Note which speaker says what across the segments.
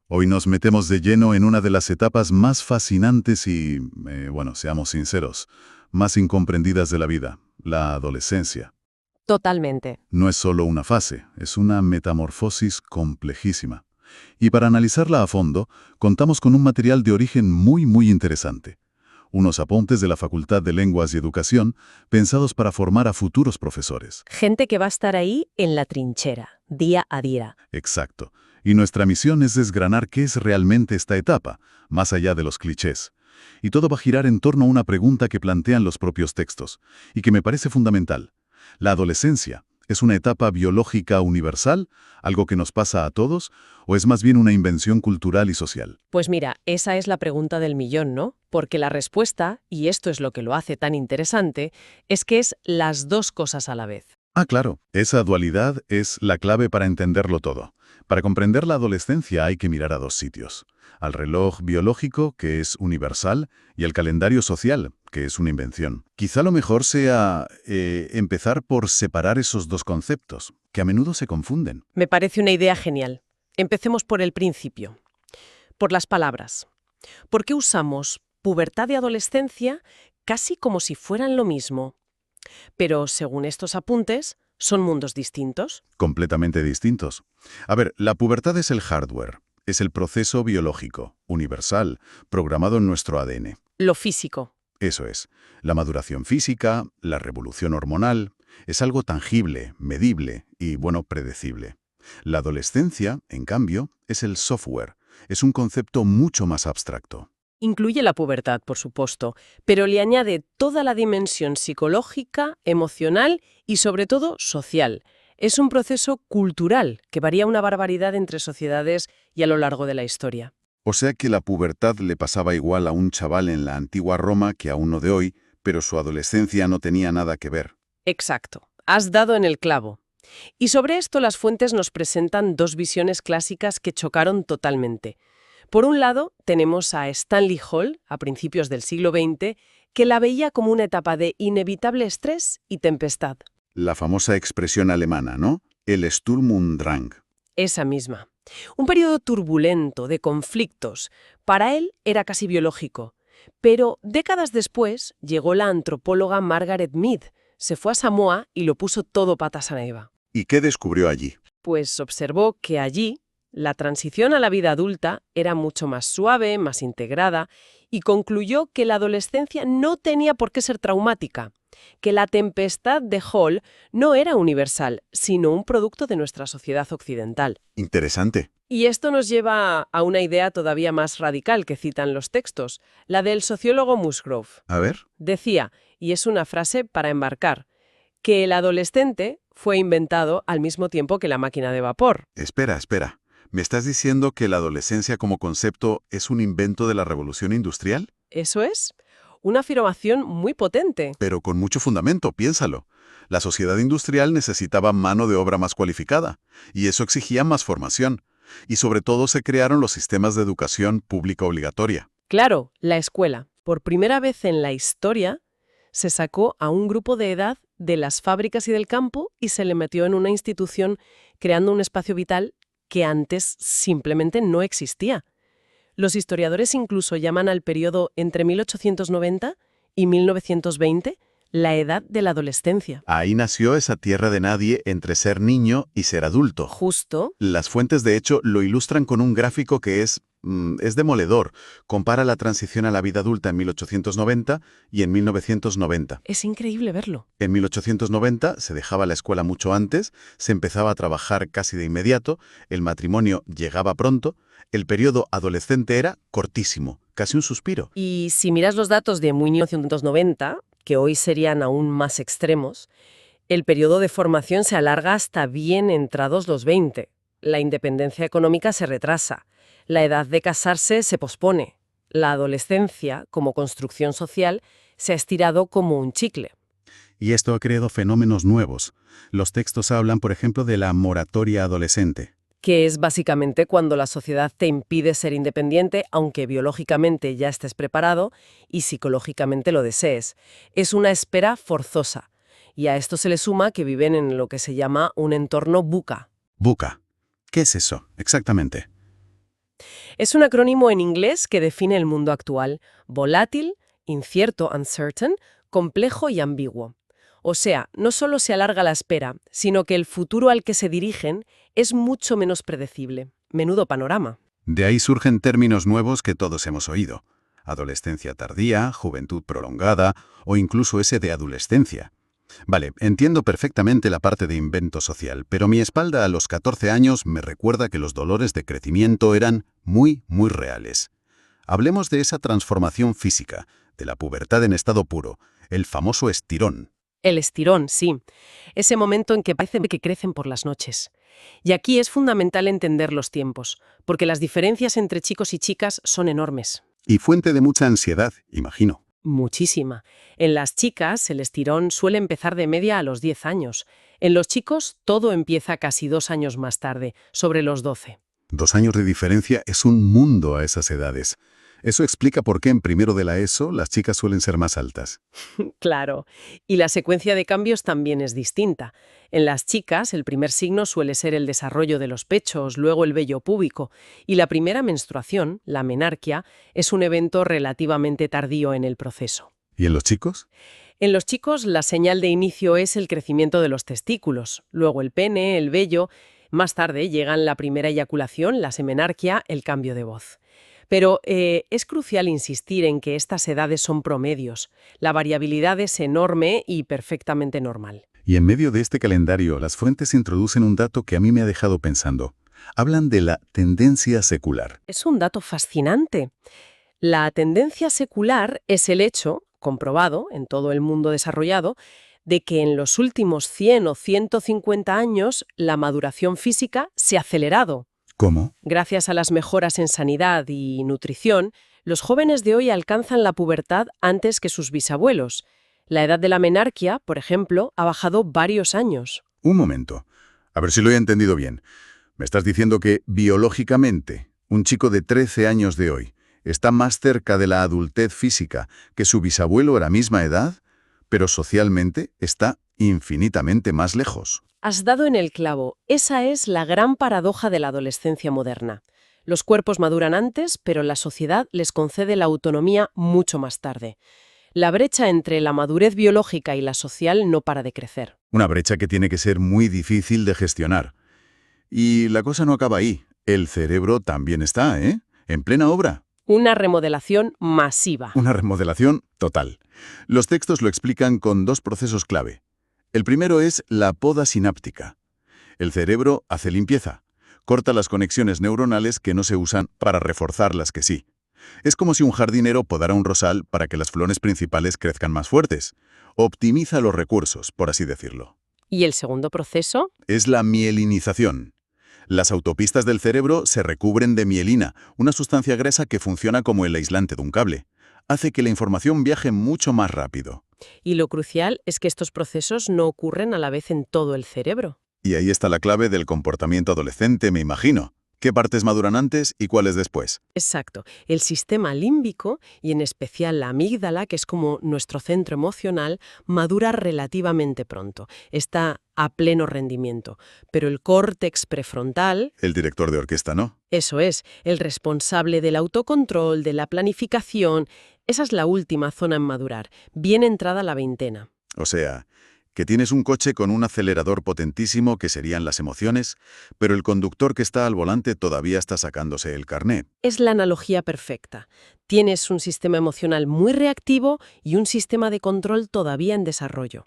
Speaker 1: Hoy nos metemos de lleno en una de las etapas más fascinantes y, bueno, seamos sinceros, más incomprendidas de la vida, la adolescencia.
Speaker 2: Totalmente.
Speaker 1: No es solo una fase, es una metamorfosis complejísima. Y para analizarla a fondo, contamos con un material de origen muy interesante. Unos apuntes de la Facultad de Lenguas y Educación pensados para formar a futuros profesores.
Speaker 2: Gente que va a estar ahí en la trinchera, día a día.
Speaker 1: Exacto. Y nuestra misión es desgranar qué es realmente esta etapa, más allá de los clichés. Y todo va a girar en torno a una pregunta que plantean los propios textos, y que me parece fundamental. ¿La adolescencia es una etapa biológica universal, algo que nos pasa a todos, o es más bien una invención cultural y social?
Speaker 2: Pues mira, esa es la pregunta del millón, ¿no? Porque la respuesta, y esto es lo que lo hace tan interesante, es que es las dos cosas a la vez.
Speaker 1: Ah, claro, esa dualidad es la clave para entenderlo todo. Para comprender la adolescencia hay que mirar a dos sitios. Al reloj biológico, que es universal, y al calendario social, que es una invención. Quizá lo mejor sea empezar por separar esos dos conceptos, que a menudo se confunden.
Speaker 2: Me parece una idea genial. Empecemos por el principio, por las palabras. ¿Por qué usamos pubertad y adolescencia casi como si fueran lo mismo? Pero, según estos apuntes, son mundos distintos.
Speaker 1: Completamente distintos. A ver, la pubertad es el hardware, es el proceso biológico, universal, programado en nuestro ADN.
Speaker 2: Lo físico.
Speaker 1: Eso es, la maduración física, la revolución hormonal, es algo tangible, medible y, bueno, predecible. La adolescencia, en cambio, es el software, es un concepto mucho más abstracto.
Speaker 2: Incluye la pubertad, por supuesto, pero le añade toda la dimensión psicológica, emocional y, sobre todo, social. Es un proceso cultural que varía una barbaridad entre sociedades y a lo largo de la historia.
Speaker 1: O sea que la pubertad le pasaba igual a un chaval en la antigua Roma que a uno de hoy, pero su adolescencia no tenía nada que ver.
Speaker 2: Exacto. Has dado en el clavo. Y sobre esto las fuentes nos presentan dos visiones clásicas que chocaron totalmente. Por un lado, tenemos a Stanley Hall, a principios del siglo XX, que la veía como una etapa de inevitable estrés y tempestad.
Speaker 1: La famosa expresión alemana, ¿no? El Sturm und Drang.
Speaker 2: Esa misma. Un periodo turbulento, de conflictos. Para él era casi biológico. Pero décadas después llegó la antropóloga Margaret Mead. Se fue a Samoa y lo puso todo patas arriba.
Speaker 1: ¿Y qué descubrió allí?
Speaker 2: Pues observó que allí la transición a la vida adulta era mucho más suave, más integrada, y concluyó que la adolescencia no tenía por qué ser traumática, que la tempestad de Hall no era universal, sino un producto de nuestra sociedad occidental.
Speaker 1: Interesante.
Speaker 2: Y esto nos lleva a una idea todavía más radical que citan los textos, la del sociólogo Musgrove.
Speaker 1: A ver.
Speaker 2: Decía, y es una frase para embarcar, que el adolescente fue inventado al mismo tiempo que la máquina de vapor.
Speaker 1: Espera. ¿Me estás diciendo que la adolescencia como concepto es un invento de la revolución industrial?
Speaker 2: Eso es una afirmación muy potente.
Speaker 1: Pero con mucho fundamento, piénsalo. La sociedad industrial necesitaba mano de obra más cualificada, y eso exigía más formación. Y sobre todo se crearon los sistemas de educación pública obligatoria.
Speaker 2: Claro, la escuela. Por primera vez en la historia, se sacó a un grupo de edad de las fábricas y del campo y se le metió en una institución creando un espacio vital que antes simplemente no existía. Los historiadores incluso llaman al periodo entre 1890 y 1920 la edad de la adolescencia.
Speaker 1: Ahí nació esa tierra de nadie entre ser niño y ser adulto.
Speaker 2: Justo.
Speaker 1: Las fuentes, de hecho, lo ilustran con un gráfico que es demoledor. Compara la transición a la vida adulta en 1890 y en 1990.
Speaker 2: Es increíble verlo.
Speaker 1: En 1890 se dejaba la escuela mucho antes, se empezaba a trabajar casi de inmediato, el matrimonio llegaba pronto, el periodo adolescente era cortísimo, casi un suspiro.
Speaker 2: Y si miras los datos de 1990, que hoy serían aún más extremos, el periodo de formación se alarga hasta bien entrados los 20. La independencia económica se retrasa. La edad de casarse se pospone. La adolescencia, como construcción social, se ha estirado como un chicle.
Speaker 1: Y esto ha creado fenómenos nuevos. Los textos hablan, por ejemplo, de la moratoria adolescente.
Speaker 2: Que es básicamente cuando la sociedad te impide ser independiente, aunque biológicamente ya estés preparado y psicológicamente lo desees. Es una espera forzosa. Y a esto se le suma que viven en lo que se llama un entorno VUCA.
Speaker 1: VUCA. ¿Qué es eso, exactamente?
Speaker 2: Es un acrónimo en inglés que define el mundo actual: volátil, incierto, uncertain, complejo y ambiguo. O sea, no solo se alarga la espera, sino que el futuro al que se dirigen es mucho menos predecible. Menudo panorama.
Speaker 3: De ahí surgen términos nuevos que todos hemos oído: adolescencia tardía, juventud prolongada o incluso ese de adolescencia. Vale, entiendo perfectamente la parte de invento social, pero mi espalda a los 14 años me recuerda que los dolores de crecimiento eran muy, muy reales. Hablemos de esa transformación física, de la pubertad en estado puro, el famoso estirón.
Speaker 2: El estirón, sí. Ese momento en que parece que crecen por las noches. Y aquí es fundamental entender los tiempos, porque las diferencias entre chicos y chicas son enormes.
Speaker 3: Y fuente de mucha ansiedad, imagino.
Speaker 2: Muchísima. En las chicas, el estirón suele empezar de media a los 10 años. En los chicos, todo empieza casi 2 años más tarde, sobre los 12.
Speaker 3: 2 años de diferencia es un mundo a esas edades. Eso explica por qué en primero de la ESO las chicas suelen ser más altas.
Speaker 2: Claro. Y la secuencia de cambios también es distinta. En las chicas, el primer signo suele ser el desarrollo de los pechos, luego el vello púbico, y la primera menstruación, la menarquia, es un evento relativamente tardío en el proceso.
Speaker 3: ¿Y en los chicos?
Speaker 2: En los chicos, la señal de inicio es el crecimiento de los testículos, luego el pene, el vello. Más tarde llegan la primera eyaculación, la semenarquia, el cambio de voz. Pero es crucial insistir en que estas edades son promedios. La variabilidad es enorme y perfectamente normal.
Speaker 3: Y en medio de este calendario, las fuentes introducen un dato que a mí me ha dejado pensando. Hablan de la tendencia secular.
Speaker 2: Es un dato fascinante. La tendencia secular es el hecho, comprobado en todo el mundo desarrollado, de que en los últimos 100 o 150 años la maduración física se ha acelerado.
Speaker 3: ¿Cómo?
Speaker 2: Gracias a las mejoras en sanidad y nutrición, los jóvenes de hoy alcanzan la pubertad antes que sus bisabuelos. La edad de la menarquia, por ejemplo, ha bajado varios años.
Speaker 3: Un momento. A ver si lo he entendido bien. Me estás diciendo que, biológicamente, un chico de 13 años de hoy está más cerca de la adultez física que su bisabuelo a la misma edad, pero socialmente está infinitamente más lejos.
Speaker 2: Has dado en el clavo. Esa es la gran paradoja de la adolescencia moderna. Los cuerpos maduran antes, pero la sociedad les concede la autonomía mucho más tarde. La brecha entre la madurez biológica y la social no para de crecer.
Speaker 3: Una brecha que tiene que ser muy difícil de gestionar. Y la cosa no acaba ahí. El cerebro también está, ¿eh? En plena obra.
Speaker 2: Una remodelación masiva.
Speaker 3: Una remodelación total. Los textos lo explican con 2 procesos clave. El primero es la poda sináptica. El cerebro hace limpieza. Corta las conexiones neuronales que no se usan para reforzar las que sí. Es como si un jardinero podara un rosal para que las flores principales crezcan más fuertes. Optimiza los recursos, por así decirlo.
Speaker 2: ¿Y el segundo proceso?
Speaker 3: Es la mielinización. Las autopistas del cerebro se recubren de mielina, una sustancia grasa que funciona como el aislante de un cable. Hace que la información viaje mucho más rápido.
Speaker 2: Y lo crucial es que estos procesos no ocurren a la vez en todo el cerebro.
Speaker 3: Y ahí está la clave del comportamiento adolescente, me imagino. ¿Qué partes maduran antes y cuáles después?
Speaker 2: Exacto. El sistema límbico, y en especial la amígdala, que es como nuestro centro emocional, madura relativamente pronto. Está a pleno rendimiento. Pero el córtex prefrontal,
Speaker 3: El director de orquesta, ¿no?
Speaker 2: eso es, el responsable del autocontrol, de la planificación, esa es la última zona en madurar, bien entrada la veintena.
Speaker 3: O sea, que tienes un coche con un acelerador potentísimo que serían las emociones, pero el conductor que está al volante todavía está sacándose el carné.
Speaker 2: Es la analogía perfecta. Tienes un sistema emocional muy reactivo y un sistema de control todavía en desarrollo.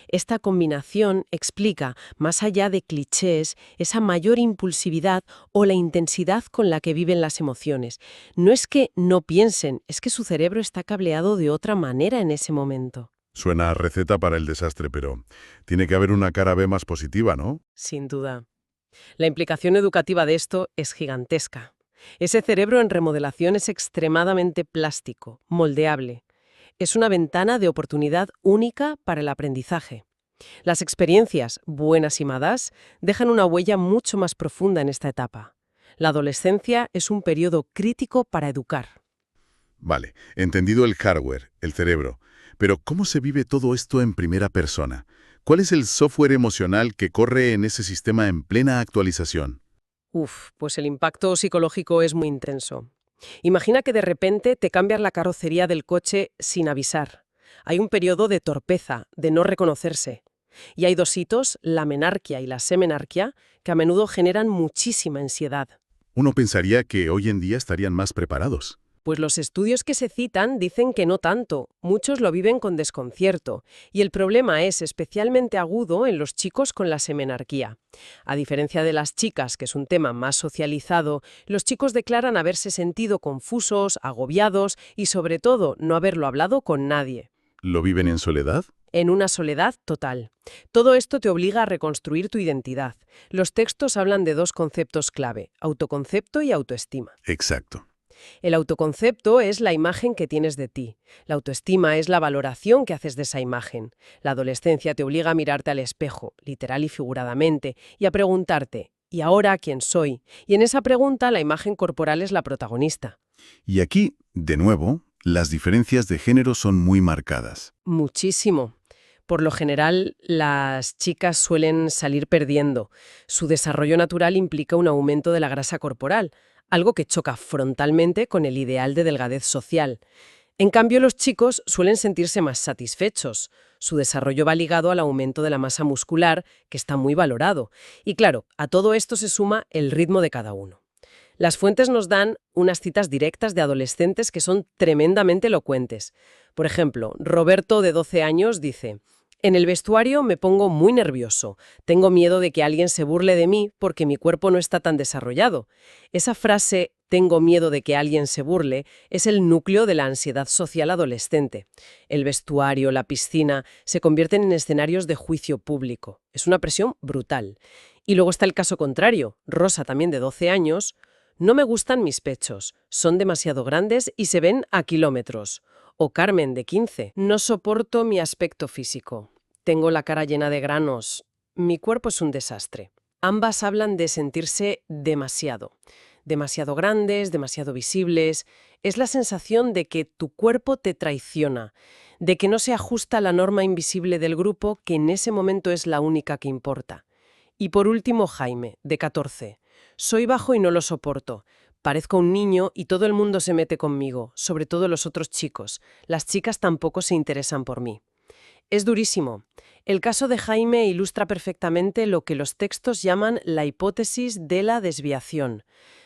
Speaker 2: Esta combinación explica, más allá de clichés, esa mayor impulsividad o la intensidad con la que viven las emociones. No es que no piensen, es que su cerebro está cableado de otra manera en ese momento.
Speaker 3: Suena a receta para el desastre, pero tiene que haber una cara B más positiva, ¿no?
Speaker 2: Sin duda. La implicación educativa de esto es gigantesca. Ese cerebro en remodelación es extremadamente plástico, moldeable. Es una ventana de oportunidad única para el aprendizaje. Las experiencias, buenas y malas, dejan una huella mucho más profunda en esta etapa. La adolescencia es un periodo crítico para educar.
Speaker 3: Vale, entendido el hardware, el cerebro. Pero ¿cómo se vive todo esto en primera persona? ¿Cuál es el software emocional que corre en ese sistema en plena actualización?
Speaker 2: Pues el impacto psicológico es muy intenso. Imagina que de repente te cambias la carrocería del coche sin avisar. Hay un periodo de torpeza, de no reconocerse. Y hay dos hitos, la menarquia y la semenarquia, que a menudo generan muchísima ansiedad.
Speaker 1: Uno pensaría que hoy en día estarían más preparados.
Speaker 2: Pues los estudios que se citan dicen que no tanto, muchos lo viven con desconcierto, y el problema es especialmente agudo en los chicos con la semenarquía. A diferencia de las chicas, que es un tema más socializado, los chicos declaran haberse sentido confusos, agobiados y sobre todo no haberlo hablado con nadie.
Speaker 1: ¿Lo viven en soledad?
Speaker 2: En una soledad total. Todo esto te obliga a reconstruir tu identidad. Los textos hablan de dos conceptos clave, autoconcepto y autoestima.
Speaker 1: Exacto.
Speaker 2: El autoconcepto es la imagen que tienes de ti. La autoestima es la valoración que haces de esa imagen. La adolescencia te obliga a mirarte al espejo, literal y figuradamente, y a preguntarte, ¿y ahora quién soy? Y en esa pregunta la imagen corporal es la protagonista.
Speaker 1: Y aquí, de nuevo, las diferencias de género son muy marcadas.
Speaker 2: Muchísimo. Por lo general, las chicas suelen salir perdiendo. Su desarrollo natural implica un aumento de la grasa corporal, algo que choca frontalmente con el ideal de delgadez social. En cambio, los chicos suelen sentirse más satisfechos. Su desarrollo va ligado al aumento de la masa muscular, que está muy valorado. Y claro, a todo esto se suma el ritmo de cada uno. Las fuentes nos dan unas citas directas de adolescentes que son tremendamente elocuentes. Por ejemplo, Roberto, de 12 años, dice: «En el vestuario me pongo muy nervioso. Tengo miedo de que alguien se burle de mí porque mi cuerpo no está tan desarrollado». Esa frase, «tengo miedo de que alguien se burle», es el núcleo de la ansiedad social adolescente. El vestuario, la piscina, se convierten en escenarios de juicio público. Es una presión brutal. Y luego está el caso contrario. Rosa, también de 12 años, «No me gustan mis pechos, son demasiado grandes y se ven a kilómetros». O Carmen, de 15, «No soporto mi aspecto físico. Tengo la cara llena de granos. Mi cuerpo es un desastre». Ambas hablan de sentirse demasiado. Demasiado grandes, demasiado visibles. Es la sensación de que tu cuerpo te traiciona, de que no se ajusta a la norma invisible del grupo, que en ese momento es la única que importa. Y por último, Jaime, de 14. «Soy bajo y no lo soporto. Parezco un niño y todo el mundo se mete conmigo, sobre todo los otros chicos. Las chicas tampoco se interesan por mí». Es durísimo. El caso de Jaime ilustra perfectamente lo que los textos llaman la hipótesis de la desviación.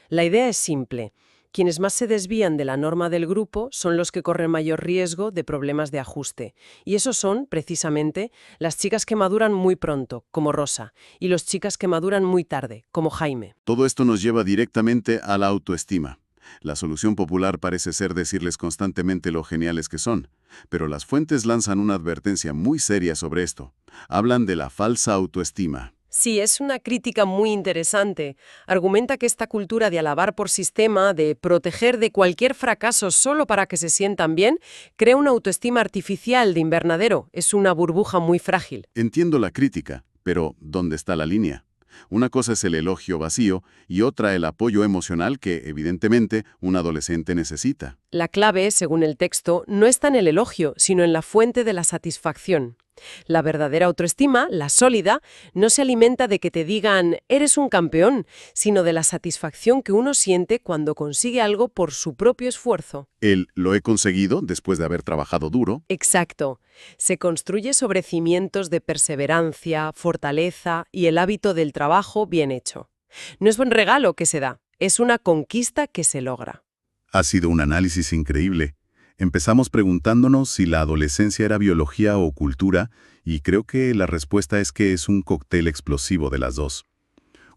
Speaker 2: La idea es simple. Quienes más se desvían de la norma del grupo son los que corren mayor riesgo de problemas de ajuste. Y esos son, precisamente, las chicas que maduran muy pronto, como Rosa, y las chicas que maduran muy tarde, como Jaime.
Speaker 1: Todo esto nos lleva directamente a la autoestima. La solución popular parece ser decirles constantemente lo geniales que son, pero las fuentes lanzan una advertencia muy seria sobre esto. Hablan de la falsa autoestima.
Speaker 2: Sí, es una crítica muy interesante. Argumenta que esta cultura de alabar por sistema, de proteger de cualquier fracaso solo para que se sientan bien, crea una autoestima artificial de invernadero. Es una burbuja muy frágil.
Speaker 1: Entiendo la crítica, pero ¿dónde está la línea? Una cosa es el elogio vacío y otra el apoyo emocional que, evidentemente, un adolescente necesita.
Speaker 2: La clave, según el texto, no está en el elogio, sino en la fuente de la satisfacción. La verdadera autoestima, la sólida, no se alimenta de que te digan «eres un campeón», sino de la satisfacción que uno siente cuando consigue algo por su propio esfuerzo.
Speaker 1: El «lo he conseguido» después de haber trabajado duro.
Speaker 2: Exacto. Se construye sobre cimientos de perseverancia, fortaleza y el hábito del trabajo bien hecho. No es un regalo que se da, es una conquista que se logra.
Speaker 1: Ha sido un análisis increíble. Empezamos preguntándonos si la adolescencia era biología o cultura, y creo que la respuesta es que es un cóctel explosivo de las dos.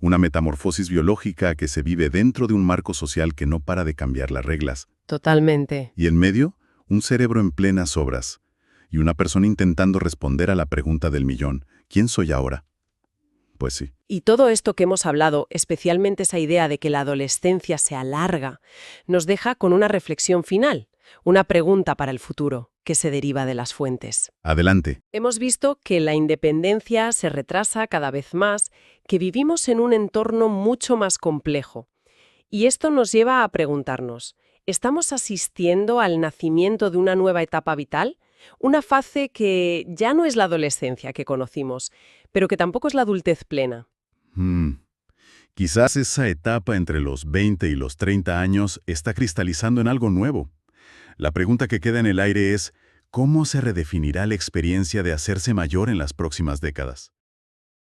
Speaker 1: Una metamorfosis biológica que se vive dentro de un marco social que no para de cambiar las reglas.
Speaker 2: Totalmente.
Speaker 1: Y en medio, un cerebro en plenas obras. Y una persona intentando responder a la pregunta del millón, ¿quién soy ahora? Pues sí.
Speaker 2: Y todo esto que hemos hablado, especialmente esa idea de que la adolescencia se alarga, nos deja con una reflexión final. Una pregunta para el futuro, que se deriva de las fuentes.
Speaker 1: Adelante.
Speaker 2: Hemos visto que la independencia se retrasa cada vez más, que vivimos en un entorno mucho más complejo. Y esto nos lleva a preguntarnos, ¿estamos asistiendo al nacimiento de una nueva etapa vital? Una fase que ya no es la adolescencia que conocimos, pero que tampoco es la adultez plena.
Speaker 1: Quizás esa etapa entre los 20 y los 30 años está cristalizando en algo nuevo. La pregunta que queda en el aire es, ¿cómo se redefinirá la experiencia de hacerse mayor en las próximas décadas?